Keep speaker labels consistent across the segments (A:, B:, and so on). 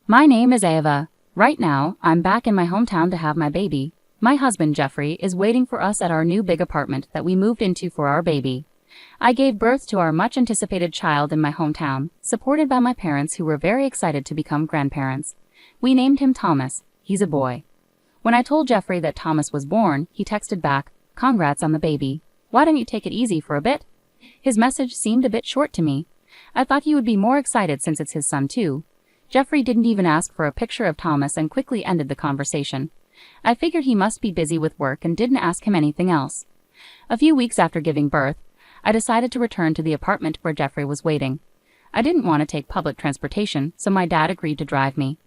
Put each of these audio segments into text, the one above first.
A: My name is Ava. Right now, I'm back in my hometown to have my baby. My husband, Jeffrey, is waiting for us at our new big apartment that we moved into for our baby. I gave birth to our much-anticipated child in my hometown, supported by my parents who were very excited to become grandparents. We named him Thomas. He's a boy. When I told Jeffrey that Thomas was born, he texted back, "Congrats on the baby. Why don't you take it easy for a bit?" His message seemed a bit short to me. I thought he would be more excited since it's his son too. Jeffrey didn't even ask for a picture of Thomas and quickly ended the conversation. I figured he must be busy with work and didn't ask him anything else. A few weeks after giving birth, I decided to return to the apartment where Jeffrey was waiting. I didn't want to take public transportation, so my dad agreed to drive me.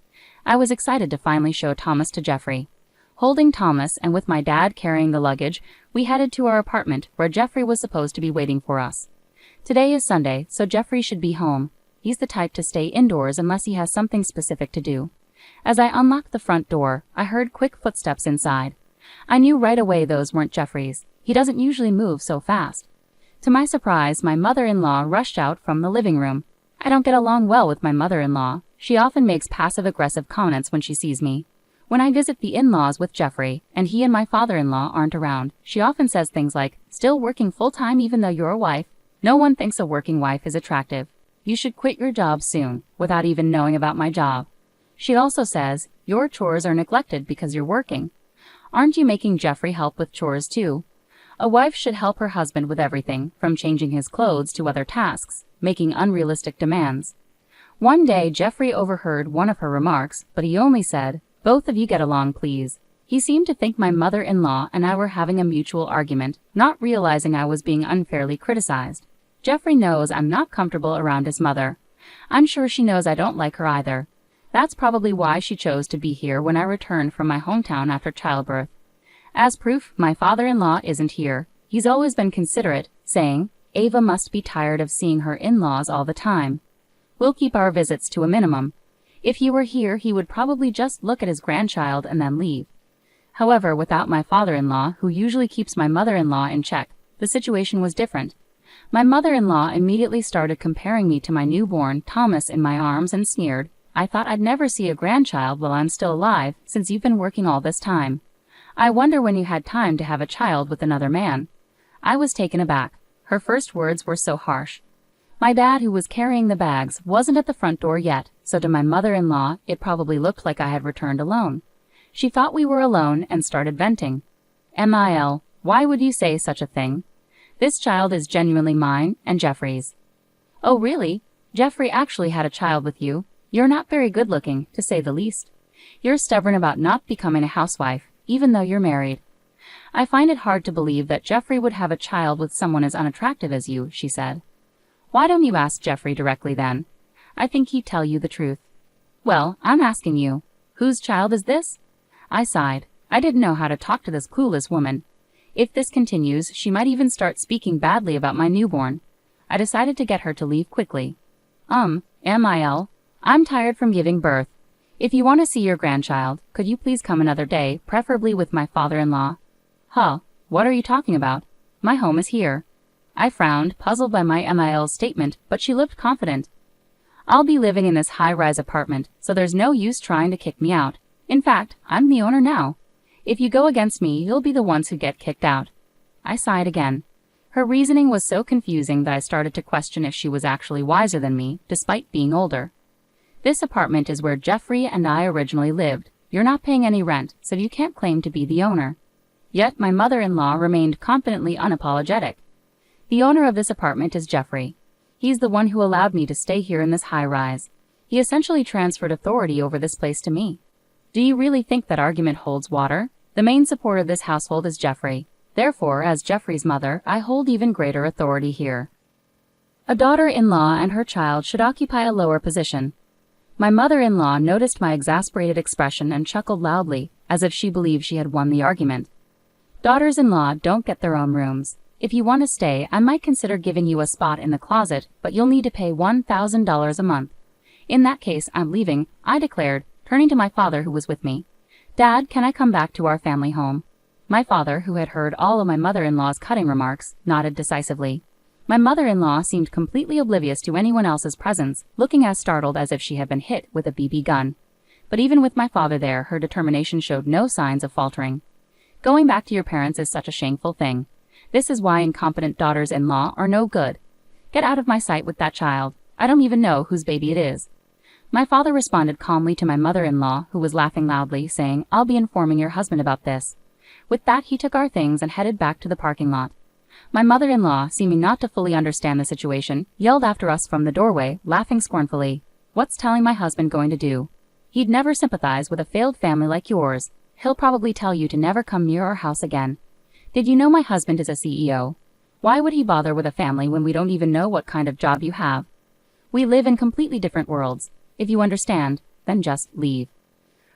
A: I was excited to finally show Thomas to Jeffrey. Holding Thomas and with my dad carrying the luggage, we headed to our apartment where Jeffrey was supposed to be waiting for us. Today is Sunday, so Jeffrey should be home. He's the type to stay indoors unless he has something specific to do. As I unlocked the front door, I heard quick footsteps inside. I knew right away those weren't Jeffrey's. He doesn't usually move so fast. To my surprise, my mother-in-law rushed out from the living room. I don't get along well with my mother-in-law. She often makes passive-aggressive comments when she sees me. When I visit the in-laws with Jeffrey, and he and my father-in-law aren't around, she often says things like, "Still working full-time even though you're a wife? No one thinks a working wife is attractive. You should quit your job soon," without even knowing about my job. She also says, "Your chores are neglected because you're working. Aren't you making Jeffrey help with chores too?" A wife should help her husband with everything, from changing his clothes to other tasks, making unrealistic demands. One day, Jeffrey overheard one of her remarks, but he only said, "Both of you get along, please." He seemed to think my mother-in-law and I were having a mutual argument, not realizing I was being unfairly criticized. Jeffrey knows I'm not comfortable around his mother. I'm sure she knows I don't like her either. That's probably why she chose to be here when I returned from my hometown after childbirth. As proof, my father-in-law isn't here. He's always been considerate, saying, "Ava must be tired of seeing her in-laws all the time. We'll keep our visits to a minimum." If he were here, he would probably just look at his grandchild and then leave. However, without my father-in-law, who usually keeps my mother-in-law in check, the situation was different. My mother-in-law immediately started comparing me to my newborn, Thomas, in my arms and sneered, "I thought I'd never see a grandchild while I'm still alive, since you've been working all this time. I wonder when you had time to have a child with another man." I was taken aback. Her first words were so harsh. My dad, who was carrying the bags, wasn't at the front door yet, so to my mother-in-law, it probably looked like I had returned alone. She thought we were alone and started venting. "Mil, why would you say such a thing? This child is genuinely mine and Jeffrey's." "Oh really? Jeffrey actually had a child with you? You're not very good-looking, to say the least. You're stubborn about not becoming a housewife, even though you're married." "I find it hard to believe that Jeffrey would have a child with someone as unattractive as you," she said. "Why don't you ask Jeffrey directly then? I think he'd tell you the truth." "Well, I'm asking you. Whose child is this?" I sighed. I didn't know how to talk to this clueless woman. If this continues, she might even start speaking badly about my newborn. I decided to get her to leave quickly. Mil, I'm tired from giving birth. If you want to see your grandchild, could you please come another day, preferably with my father-in-law?" "Huh, what are you talking about? My home is here." I frowned, puzzled by my Mil's statement, but she looked confident. "I'll be living in this high-rise apartment, so there's no use trying to kick me out. In fact, I'm the owner now. If you go against me, you'll be the ones who get kicked out." I sighed again. Her reasoning was so confusing that I started to question if she was actually wiser than me, despite being older. "This apartment is where Jeffrey and I originally lived. You're not paying any rent, so you can't claim to be the owner." Yet my mother-in-law remained confidently unapologetic. "The owner of this apartment is Jeffrey. He's the one who allowed me to stay here in this high-rise. He essentially transferred authority over this place to me." Do you really think that argument holds water? The main support of this household is Jeffrey. Therefore, as Jeffrey's mother, I hold even greater authority here. A daughter-in-law and her child should occupy a lower position. My mother-in-law noticed my exasperated expression and chuckled loudly, as if she believed she had won the argument. "Daughters-in-law don't get their own rooms. If you want to stay, I might consider giving you a spot in the closet, but you'll need to pay $1,000 a month." "In that case, I'm leaving," I declared, turning to my father who was with me. "Dad, can I come back to our family home?" My father, who had heard all of my mother-in-law's cutting remarks, nodded decisively. My mother-in-law seemed completely oblivious to anyone else's presence, looking as startled as if she had been hit with a BB gun. But even with my father there, her determination showed no signs of faltering. Going back to your parents is such a shameful thing. This is why incompetent daughters-in-law are no good. Get out of my sight with that child. I don't even know whose baby it is. My father responded calmly to my mother-in-law, who was laughing loudly, saying, I'll be informing your husband about this. With that, he took our things and headed back to the parking lot. My mother-in-law, seeming not to fully understand the situation, yelled after us from the doorway, laughing scornfully. What's telling my husband going to do? He'd never sympathize with a failed family like yours. He'll probably tell you to never come near our house again. Did you know my husband is a CEO? Why would he bother with a family when we don't even know what kind of job you have? We live in completely different worlds. If you understand, then just leave.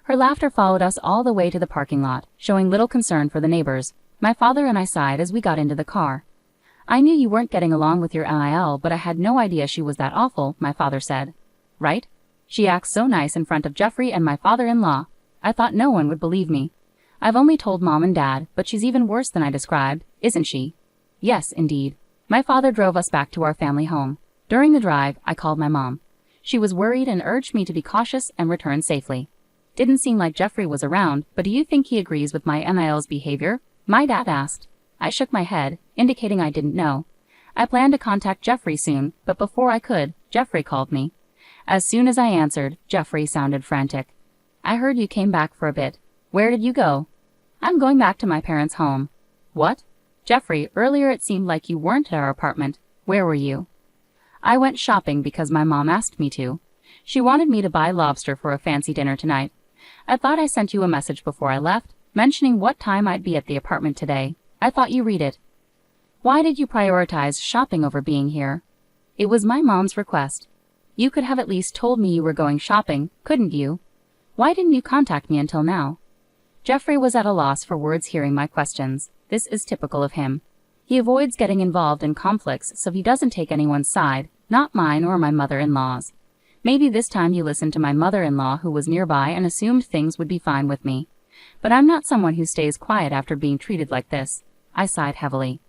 A: Her laughter followed us all the way to the parking lot, showing little concern for the neighbors. My father and I sighed as we got into the car. I knew you weren't getting along with your NIL, but I had no idea she was that awful, my father said. Right? She acts so nice in front of Jeffrey and my father-in-law. I thought no one would believe me. I've only told Mom and Dad, but she's even worse than I described, isn't she? Yes, indeed. My father drove us back to our family home. During the drive, I called my mom. She was worried and urged me to be cautious and return safely. Didn't seem like Jeffrey was around, but do you think he agrees with my NIL's behavior? My dad asked. I shook my head, indicating I didn't know. I planned to contact Jeffrey soon, but before I could, Jeffrey called me. As soon as I answered, Jeffrey sounded frantic. I heard you came back for a bit. Where did you go? I'm going back to my parents' home. What? Jeffrey, earlier it seemed like you weren't at our apartment. Where were you? I went shopping because my mom asked me to. She wanted me to buy lobster for a fancy dinner tonight. I thought I sent you a message before I left, mentioning what time I'd be at the apartment today. I thought you read it. Why did you prioritize shopping over being here? It was my mom's request. You could have at least told me you were going shopping, couldn't you? Why didn't you contact me until now? Jeffrey was at a loss for words hearing my questions. This is typical of him. He avoids getting involved in conflicts, so he doesn't take anyone's side, not mine or my mother-in-law's. Maybe this time you listened to my mother-in-law who was nearby and assumed things would be fine with me. But I'm not someone who stays quiet after being treated like this. I sighed heavily.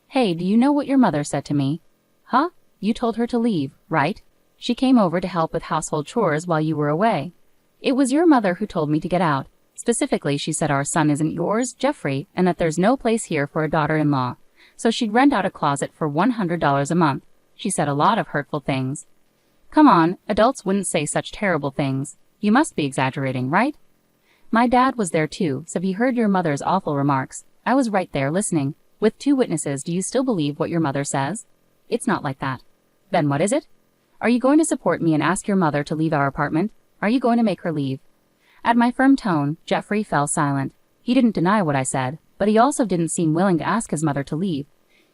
A: Hey, do you know what your mother said to me? Huh? You told her to leave, right? She came over to help with household chores while you were away. It was your mother who told me to get out. Specifically, she said our son isn't yours, Jeffrey, and that there's no place here for a daughter-in-law. So she'd rent out a closet for $100 a month. She said a lot of hurtful things. Come on, adults wouldn't say such terrible things. You must be exaggerating, right? My dad was there too, so he heard your mother's awful remarks. I was right there listening. With 2 witnesses, do you still believe what your mother says? It's not like that. Then what is it? Are you going to support me and ask your mother to leave our apartment? Are you going to make her leave? At my firm tone, Jeffrey fell silent. He didn't deny what I said, but he also didn't seem willing to ask his mother to leave.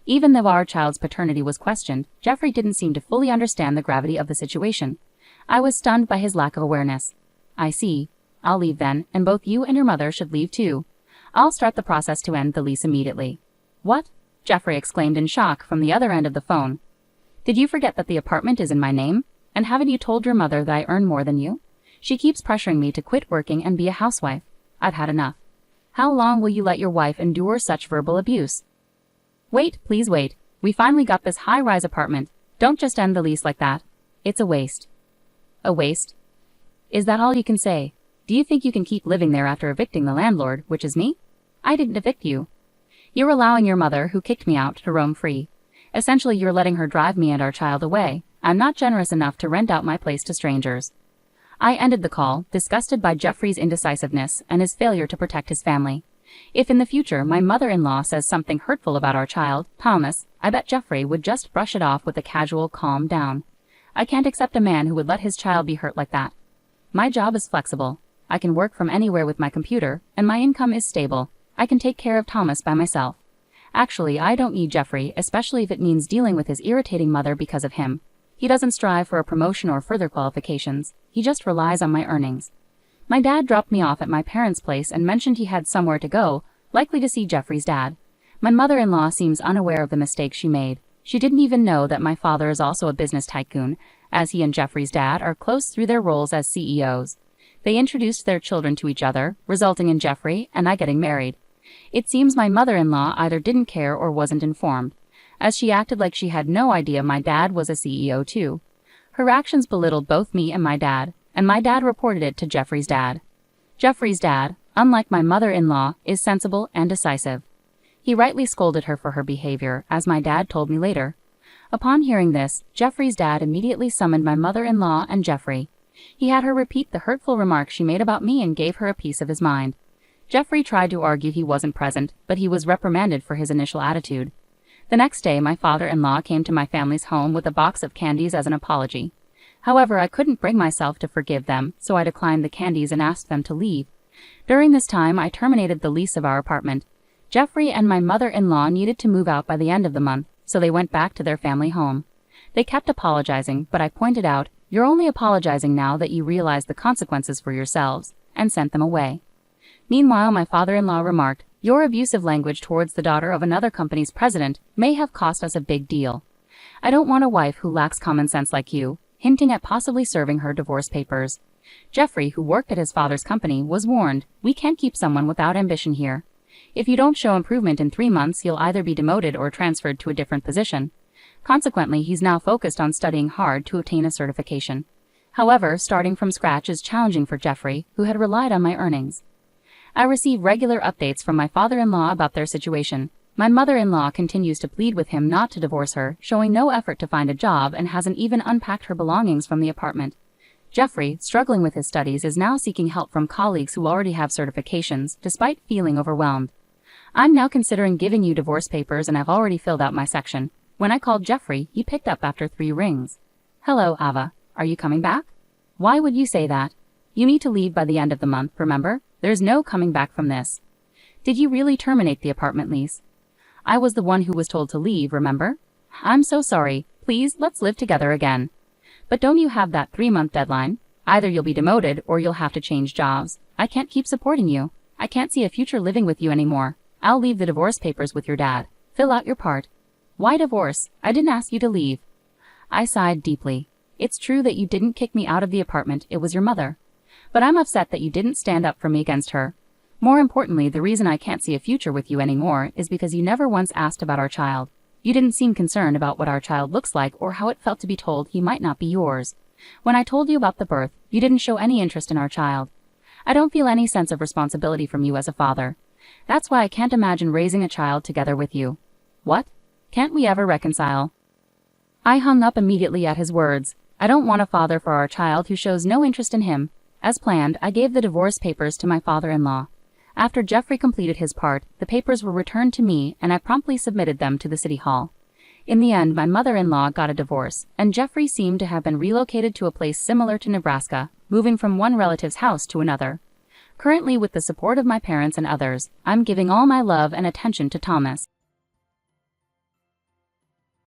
A: Even though our child's paternity was questioned, Jeffrey didn't seem to fully understand the gravity of the situation. I was stunned by his lack of awareness. I see. I'll leave then, and both you and your mother should leave too. I'll start the process to end the lease immediately. What? Jeffrey exclaimed in shock from the other end of the phone. Did you forget that the apartment is in my name? And haven't you told your mother that I earn more than you? She keeps pressuring me to quit working and be a housewife. I've had enough. How long will you let your wife endure such verbal abuse? Wait, please wait. We finally got this high-rise apartment. Don't just end the lease like that. It's a waste. A waste? Is that all you can say? Do you think you can keep living there after evicting the landlord, which is me? I didn't evict you. You're allowing your mother, who kicked me out, to roam free. Essentially, you're letting her drive me and our child away. I'm not generous enough to rent out my place to strangers. I ended the call, disgusted by Jeffrey's indecisiveness and his failure to protect his family. If in the future my mother-in-law says something hurtful about our child, Thomas, I bet Jeffrey would just brush it off with a casual calm down. I can't accept a man who would let his child be hurt like that. My job is flexible. I can work from anywhere with my computer, and my income is stable. I can take care of Thomas by myself. Actually, I don't need Jeffrey, especially if it means dealing with his irritating mother because of him. He doesn't strive for a promotion or further qualifications. He just relies on my earnings. My dad dropped me off at my parents' place and mentioned he had somewhere to go, likely to see Jeffrey's dad. My mother-in-law seems unaware of the mistake she made. She didn't even know that my father is also a business tycoon, as he and Jeffrey's dad are close through their roles as CEOs. They introduced their children to each other, resulting in Jeffrey and I getting married. It seems my mother-in-law either didn't care or wasn't informed, as she acted like she had no idea my dad was a CEO too. Her actions belittled both me and my dad. and my dad reported it to Jeffrey's dad. Jeffrey's dad, unlike my mother-in-law, is sensible and decisive. He rightly scolded her for her behavior, as my dad told me later. Upon hearing this, Jeffrey's dad immediately summoned my mother-in-law and Jeffrey. He had her repeat the hurtful remarks she made about me and gave her a piece of his mind. Jeffrey tried to argue he wasn't present, but he was reprimanded for his initial attitude. The next day, my father-in-law came to my family's home with a box of candies as an apology. However, I couldn't bring myself to forgive them, so I declined the candies and asked them to leave. During this time, I terminated the lease of our apartment. Jeffrey and my mother-in-law needed to move out by the end of the month, so they went back to their family home. They kept apologizing, but I pointed out, "You're only apologizing now that you realize the consequences for yourselves," and sent them away. Meanwhile, my father-in-law remarked, "Your abusive language towards the daughter of another company's president may have cost us a big deal. I don't want a wife who lacks common sense like you," hinting at possibly serving her divorce papers. Jeffrey, who worked at his father's company, was warned, "We can't keep someone without ambition here. If you don't show improvement in 3 months, you'll either be demoted or transferred to a different position." Consequently, he's now focused on studying hard to obtain a certification. However, starting from scratch is challenging for Jeffrey, who had relied on my earnings. I receive regular updates from my father-in-law about their situation. My mother-in-law continues to plead with him not to divorce her, showing no effort to find a job and hasn't even unpacked her belongings from the apartment. Jeffrey, struggling with his studies, is now seeking help from colleagues who already have certifications, despite feeling overwhelmed. "I'm now considering giving you divorce papers and I've already filled out my section." When I called Jeffrey, he picked up after 3 rings. "Hello, Ava. Are you coming back?" "Why would you say that? You need to leave by the end of the month, remember? There's no coming back from this." "Did you really terminate the apartment lease?" "I was the one who was told to leave, remember?" "I'm so sorry. Please, let's live together again." "But don't you have that 3-month deadline? Either you'll be demoted or you'll have to change jobs. I can't keep supporting you. I can't see a future living with you anymore. I'll leave the divorce papers with your dad. Fill out your part." "Why divorce? I didn't ask you to leave." I sighed deeply. "It's true that you didn't kick me out of the apartment, it was your mother. But I'm upset that you didn't stand up for me against her. More importantly, the reason I can't see a future with you anymore is because you never once asked about our child. You didn't seem concerned about what our child looks like or how it felt to be told he might not be yours. When I told you about the birth, you didn't show any interest in our child. I don't feel any sense of responsibility from you as a father. That's why I can't imagine raising a child together with you." "What? Can't we ever reconcile?" I hung up immediately at his words. I don't want a father for our child who shows no interest in him. As planned, I gave the divorce papers to my father-in-law. After Jeffrey completed his part, the papers were returned to me and I promptly submitted them to the city hall. In the end, my mother-in-law got a divorce, and Jeffrey seemed to have been relocated to a place similar to Nebraska, moving from one relative's house to another. Currently, with the support of my parents and others, I'm giving all my love and attention to Thomas.